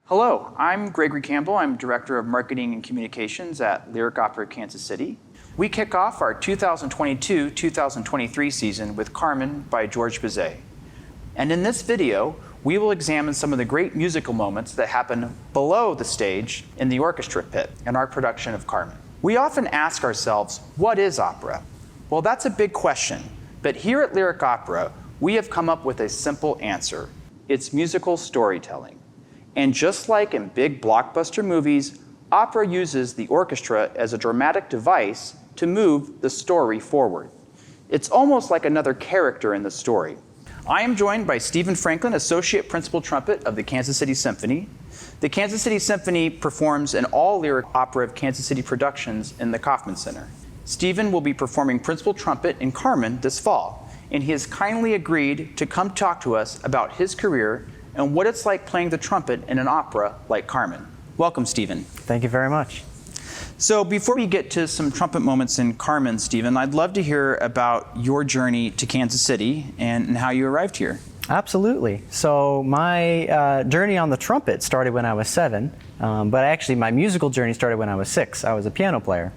Hello, I'm Gregory Campbell. I'm Director of Marketing and Communications at Lyric Opera Kansas City. We kick off our 2022-2023 season with Carmen by George Bizet. And in this video, we will examine some of the great musical moments that happen below the stage in the orchestra pit in our production of Carmen. We often ask ourselves, what is opera? Well, that's a big question, but here at Lyric Opera, we have come up with a simple answer. It's musical storytelling. And just like in big blockbuster movies, opera uses the orchestra as a dramatic device to move the story forward. It's almost like another character in the story. I am joined by Stephen Franklin, Associate Principal Trumpet of the Kansas City Symphony. The Kansas City Symphony performs in all Lyric Opera of Kansas City productions in the Kauffman Center. Stephen will be performing Principal Trumpet in Carmen this fall, and he has kindly agreed to come talk to us about his career and what it's like playing the trumpet in an opera like Carmen. Welcome, Stephen. Thank you very much. So before we get to some trumpet moments in Carmen, Stephen, I'd love to hear about your journey to Kansas City and how you arrived here. Absolutely. So my journey on the trumpet started when I was 7, but actually my musical journey started when I was 6. I was a piano player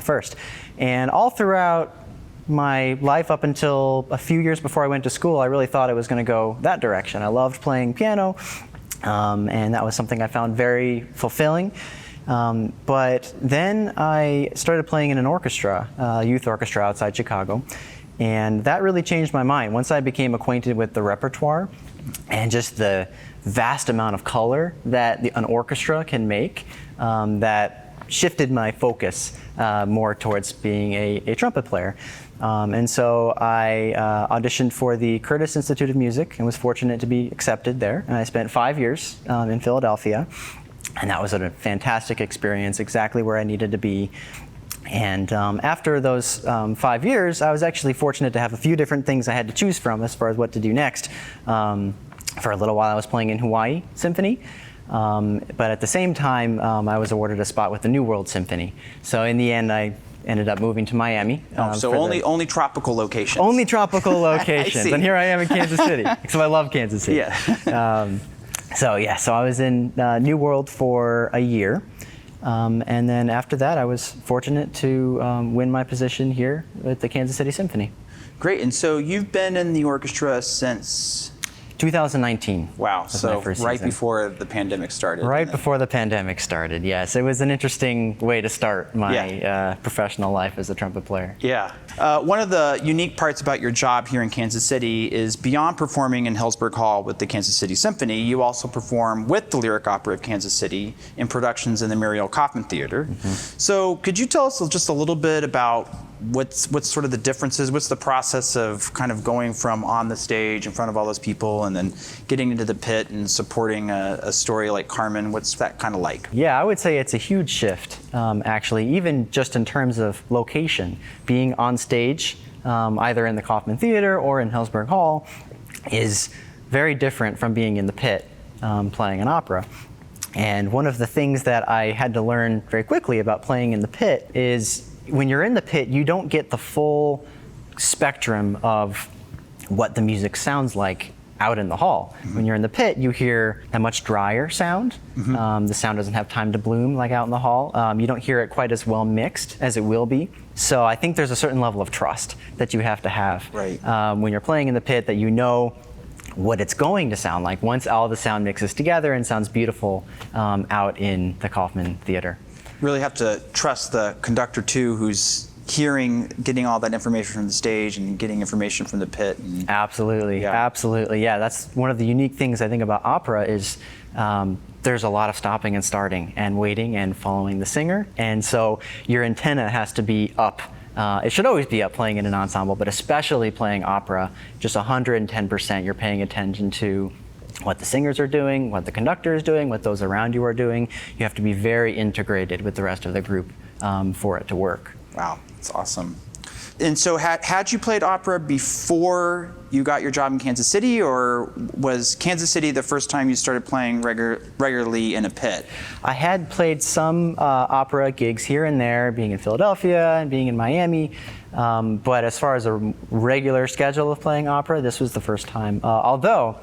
first. And all throughout my life up until a few years before I went to school, I really thought I was going to go that direction. I loved playing piano, and that was something I found very fulfilling. But then I started playing in an orchestra, a youth orchestra outside Chicago, and that really changed my mind. Once I became acquainted with the repertoire and just the vast amount of color that an orchestra can make, that shifted my focus more towards being a trumpet player. And so I auditioned for the Curtis Institute of Music and was fortunate to be accepted there. And I spent 5 years in Philadelphia. And that was a fantastic experience, exactly where I needed to be. And after those 5 years, I was actually fortunate to have a few different things I had to choose from as far as what to do next. For a little while, I was playing in Hawaii Symphony. But at the same time, I was awarded a spot with the New World Symphony. So in the end, I ended up moving to Miami. So only tropical locations. Only tropical locations. And here I am in Kansas City, because I love Kansas City. Yeah. So I was in New World for a year. And then after that, I was fortunate to win my position here at the Kansas City Symphony. Great. And so you've been in the orchestra since 2019. Wow. So right before the pandemic started. Right before the pandemic started, yes. It was an interesting way to start my professional life as a trumpet player. Yeah. One of the unique parts about your job here in Kansas City is beyond performing in Hillsburg Hall with the Kansas City Symphony, you also perform with the Lyric Opera of Kansas City in productions in the Muriel Kaufman Theater. Mm-hmm. So could you tell us just a little bit about what's sort of the differences? What's the process of kind of going from on the stage in front of all those people and then getting into the pit and supporting a story like Carmen? What's that kind of like? Yeah, I would say it's a huge shift, actually, even just in terms of location. Being on stage, either in the Kaufman Theater or in Hillsburg Hall, is very different from being in the pit playing an opera. And one of the things that I had to learn very quickly about playing in the pit is when you're in the pit, you don't get the full spectrum of what the music sounds like out in the hall. Mm-hmm. When you're in the pit, you hear a much drier sound. Mm-hmm. The sound doesn't have time to bloom like out in the hall. You don't hear it quite as well mixed as it will be. So I think there's a certain level of trust that you have to have when you're playing in the pit, that you know what it's going to sound like once all the sound mixes together and sounds beautiful out in the Kaufman Theater. Really have to trust the conductor too, who's getting all that information from the stage and getting information from the pit. Absolutely, absolutely. Yeah, that's one of the unique things I think about opera is there's a lot of stopping and starting and waiting and following the singer. And so your antenna has to be up. It should always be up playing in an ensemble, but especially playing opera, just 110%. You're paying attention to what the singers are doing, what the conductor is doing, what those around you are doing. You have to be very integrated with the rest of the group for it to work. Wow, that's awesome. And so had you played opera before you got your job in Kansas City, or was Kansas City the first time you started playing regularly in a pit? I had played some opera gigs here and there, being in Philadelphia and being in Miami, but as far as a regular schedule of playing opera, this was the first time. Although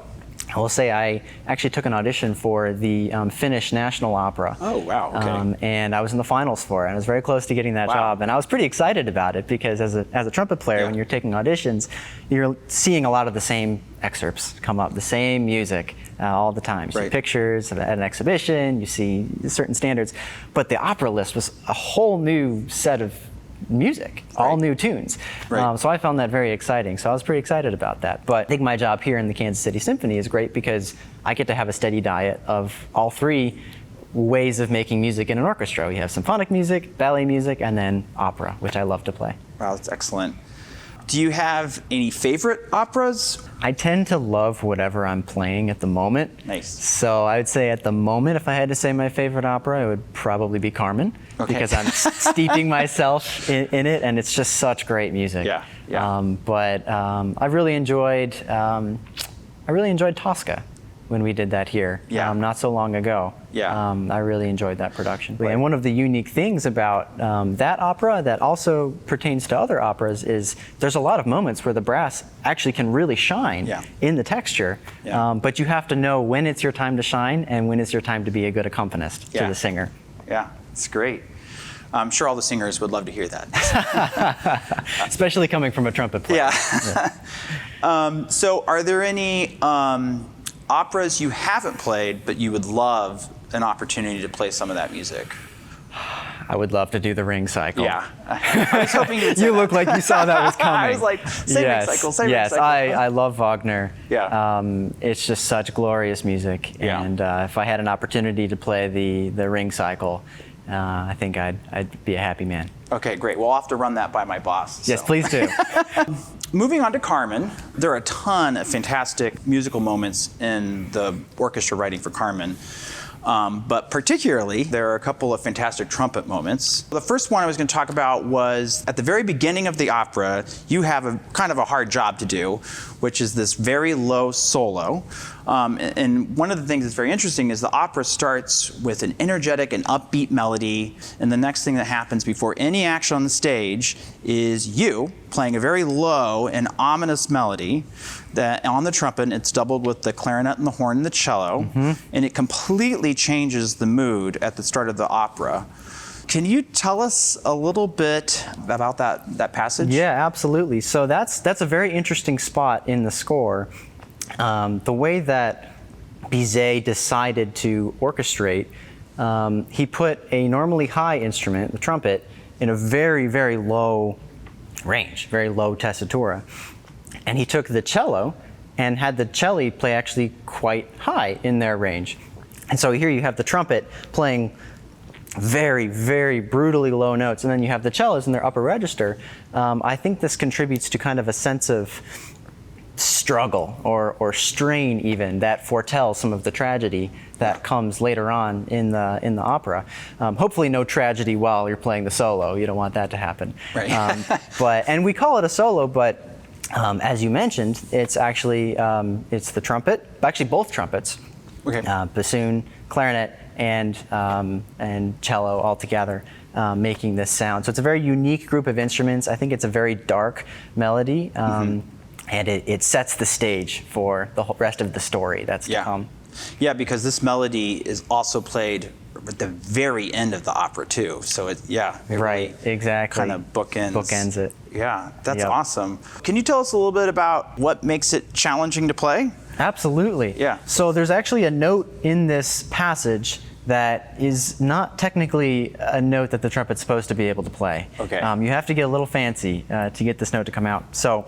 I will say I actually took an audition for the Finnish National Opera. Oh, wow, okay. And I was in the finals for it. And I was very close to getting that job. And I was pretty excited about it because as a trumpet player, when you're taking auditions, you're seeing a lot of the same excerpts come up, the same music all the time. You see pictures at an exhibition, you see certain standards. But the opera list was a whole new set of music, all new tunes. So I found that very exciting. So I was pretty excited about that. But I think my job here in the Kansas City Symphony is great because I get to have a steady diet of all three ways of making music in an orchestra. We have symphonic music, ballet music, and then opera, which I love to play. Wow, that's excellent. Do you have any favorite operas? I tend to love whatever I'm playing at the moment. Nice. So I would say at the moment, if I had to say my favorite opera, it would probably be Carmen, because I'm steeping myself in it, and it's just such great music. But I really enjoyed Tosca when we did that here not so long ago. I really enjoyed that production. And one of the unique things about that opera that also pertains to other operas is there's a lot of moments where the brass actually can really shine in the texture, but you have to know when it's your time to shine and when it's your time to be a good accompanist to the singer. Yeah, it's great. I'm sure all the singers would love to hear that. Especially coming from a trumpet player. So are there any operas you haven't played, but you would love an opportunity to play some of that music? I would love to do the ring cycle. I was hoping you would say You look like you saw that was coming. I was like, say ring cycle, say ring cycle. I love Wagner. It's just such glorious music. And if I had an opportunity to play the ring cycle, I think I'd be a happy man. Okay, great. Well, I'll have to run that by my boss. Yes, please do. Moving on to Carmen, there are a ton of fantastic musical moments in the orchestra writing for Carmen. But particularly, there are a couple of fantastic trumpet moments. The first one I was going to talk about was at the very beginning of the opera, you have a kind of a hard job to do, which is this very low solo. And one of the things that's very interesting is the opera starts with an energetic and upbeat melody, and the next thing that happens before any action on the stage is you playing a very low and ominous melody that on the trumpet, and it's doubled with the clarinet and the horn and the cello, and it completely changes the mood at the start of the opera. Can you tell us a little bit about that passage? Yeah, absolutely. So that's a very interesting spot in the score. The way that Bizet decided to orchestrate, he put a normally high instrument, the trumpet, in a very, very low range, very low tessitura. And he took the cello and had the cello play actually quite high in their range. And so here you have the trumpet playing very, very brutally low notes, and then you have the cellos in their upper register. I think this contributes to kind of a sense of struggle or strain even that foretells some of the tragedy that comes later on in the opera. Hopefully no tragedy while you're playing the solo. You don't want that to happen. And we call it a solo, but as you mentioned, it's actually it's the trumpet, actually both trumpets, bassoon, clarinet, and cello all together, making this sound. So it's a very unique group of instruments. I think it's a very dark melody, and it sets the stage for the whole rest of the story that's to come. Yeah, because this melody is also played at the very end of the opera too. So it exactly. Kind of bookends it. Yeah, that's awesome. Can you tell us a little bit about what makes it challenging to play? Absolutely. Yeah. So there's actually a note in this passage that is not technically a note that the trumpet's supposed to be able to play. You have to get a little fancy to get this note to come out. So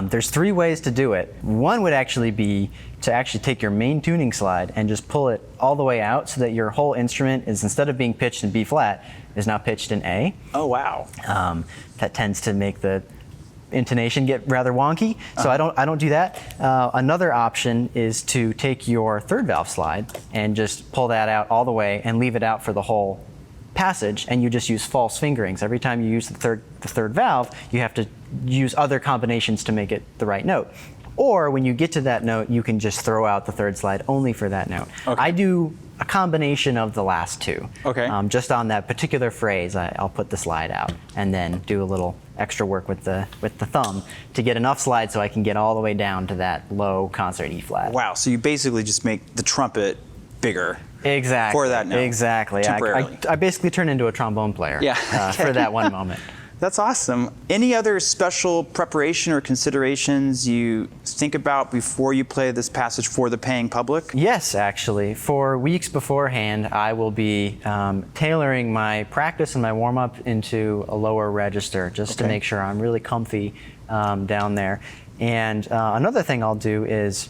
there's three ways to do it. One would actually be to actually take your main tuning slide and just pull it all the way out so that your whole instrument is, instead of being pitched in B flat, is now pitched in A. Oh, wow. That tends to make the intonation get rather wonky, so I don't do that. Another option is to take your third valve slide and just pull that out all the way and leave it out for the whole passage, and you just use false fingerings. Every time you use the third valve, you have to use other combinations to make it the right note. Or when you get to that note, you can just throw out the third slide only for that note. I do a combination of the last two. Just on that particular phrase, I'll put the slide out and then do a little extra work with the thumb to get enough slide so I can get all the way down to that low concert E flat. Wow, so you basically just make the trumpet bigger. Exactly. For that note. Exactly. I basically turn into a trombone player for that one moment. That's awesome. Any other special preparation or considerations you think about before you play this passage for the paying public? Yes, actually. For weeks beforehand, I will be tailoring my practice and my warm-up into a lower register just to make sure I'm really comfy down there. And another thing I'll do is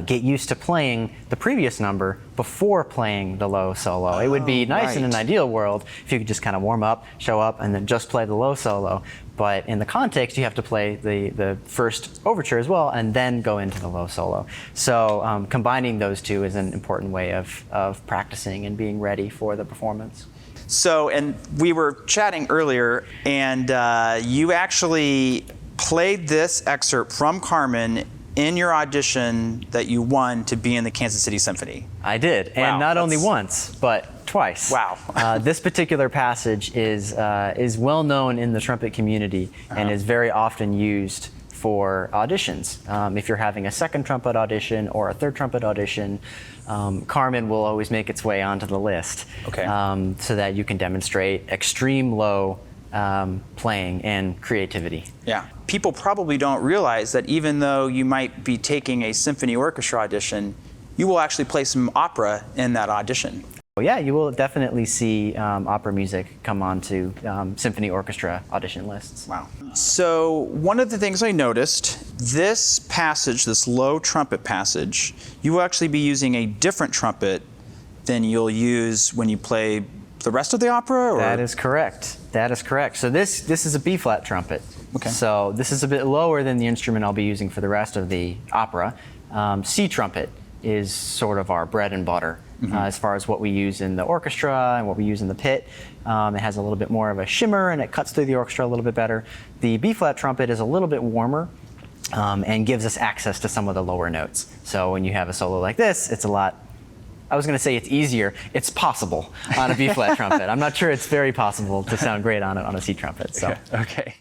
get used to playing the previous number before playing the low solo. It would be nice in an ideal world if you could just kind of warm up, show up, and then just play the low solo. But in the context, you have to play the first overture as well, and then go into the low solo. So combining those two is an important way of practicing and being ready for the performance. So, and we were chatting earlier, and you actually played this excerpt from Carmen in your audition that you won to be in the Kansas City Symphony. I did, and not only once, but twice. Wow. This particular passage is well known in the trumpet community and is very often used for auditions. If you're having a second trumpet audition or a third trumpet audition, Carmen will always make its way onto the list so that you can demonstrate extreme low playing and creativity. Yeah. People probably don't realize that even though you might be taking a symphony orchestra audition, you will actually play some opera in that audition. Well, yeah, you will definitely see opera music come onto symphony orchestra audition lists. Wow. So one of the things I noticed, this passage, this low trumpet passage, you will actually be using a different trumpet than you'll use when you play the rest of the opera? Or? That is correct. That is correct. So this is a B-flat trumpet. Okay. So this is a bit lower than the instrument I'll be using for the rest of the opera. C trumpet is sort of our bread and butter as far as what we use in the orchestra and what we use in the pit. It has a little bit more of a shimmer and it cuts through the orchestra a little bit better. The B-flat trumpet is a little bit warmer and gives us access to some of the lower notes. So when you have a solo like this, it's a lot, I was going to say it's easier. It's possible on a B-flat trumpet. I'm not sure it's very possible to sound great on it on a C trumpet. So. Okay.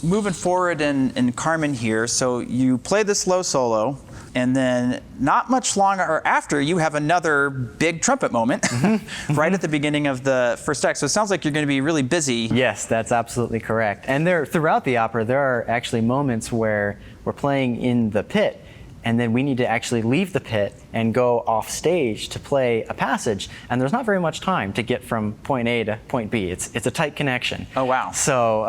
Moving forward in Carmen here, so you play this low solo, and then not much longer after, you have another big trumpet moment right at the beginning of the first act. So it sounds like you're going to be really busy. Yes, that's absolutely correct. And throughout the opera, there are actually moments where we're playing in the pit, and then we need to actually leave the pit and go off stage to play a passage. And there's not very much time to get from point A to point B. It's a tight connection. Oh, wow. So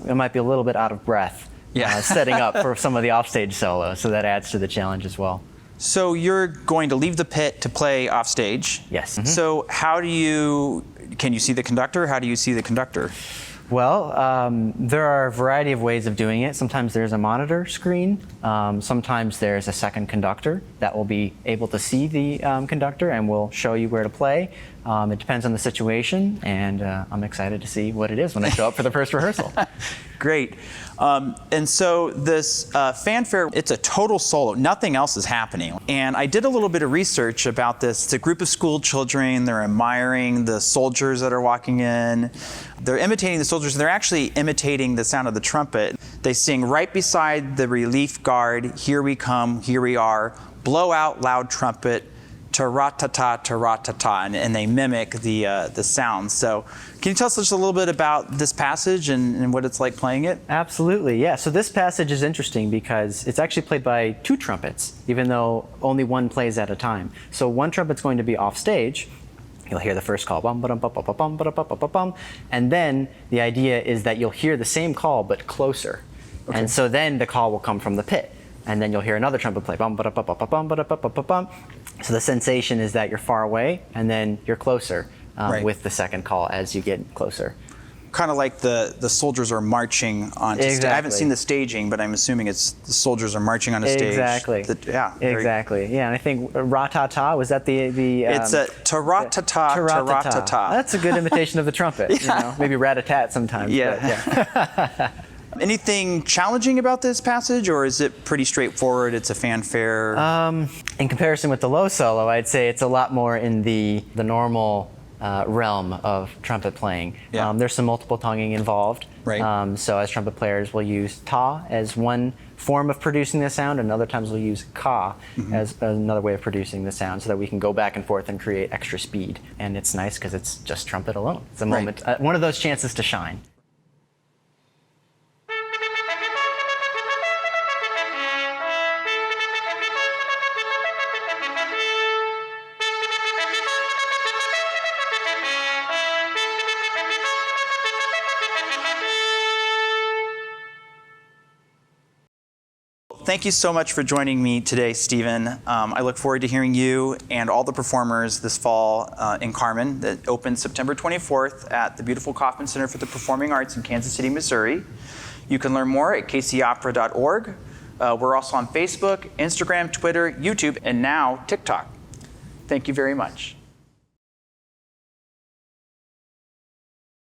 it might be a little bit out of breath setting up for some of the offstage solos. So that adds to the challenge as well. So you're going to leave the pit to play off stage. Yes. So can you see the conductor? How do you see the conductor? Well, there are a variety of ways of doing it. Sometimes there's a monitor screen. Sometimes there's a second conductor that will be able to see the conductor and will show you where to play. It depends on the situation, and I'm excited to see what it is when I show up for the first rehearsal. Great. And so this fanfare, it's a total solo. Nothing else is happening. And I did a little bit of research about this. It's a group of school children. They're admiring the soldiers that are walking in. They're imitating the soldiers. They're actually imitating the sound of the trumpet. They sing right beside the relief guard, "Here we come, here we are, blow out loud trumpet, ta-ra-ta-ta, ta-ra-ta-ta," and they mimic the sounds. So can you tell us just a little bit about this passage and what it's like playing it? Absolutely, yeah. So this passage is interesting because it's actually played by 2 trumpets, even though only one plays at a time. So one trumpet's going to be off stage. You'll hear the first call, bum, ba-dum, ba, ba, ba, bum, ba, ba, ba, ba, bum, and then the idea is that you'll hear the same call but closer. Okay. And so then the call will come from the pit. And then you'll hear another trumpet play, bum, ba, ba, ba, ba, bum, ba, ba, ba, ba, bum. So the sensation is that you're far away, and then you're closer Right. with the second call as you get closer. Kind of like the soldiers are marching onto stage. I haven't seen the staging, but I'm assuming it's the soldiers are marching on a stage. Exactly. Exactly. Yeah, and I think ra-ta-ta, was that the it's a ta-ra-ta-ta, ta-ra-ta-ta. That's a good imitation of the trumpet. Yeah. You know, maybe rat-a-tat sometimes. Yeah. But yeah. Anything challenging about this passage, or is it pretty straightforward? It's a fanfare. In comparison with the low solo, I'd say it's a lot more in the normal realm of trumpet playing. Yeah. There's some multiple tonguing involved. Right. So as trumpet players, we'll use ta as one form of producing the sound, and other times we'll use ka as another way of producing the sound, so that we can go back and forth and create extra speed. And it's nice because it's just trumpet alone. It's a moment, one of those chances to shine. Thank you so much for joining me today, Stephen. I look forward to hearing you and all the performers this fall in Carmen, that opens September 24th at the beautiful Kauffman Center for the Performing Arts in Kansas City, Missouri. You can learn more at kcopera.org. We're also on Facebook, Instagram, Twitter, YouTube, and now TikTok. Thank you very much.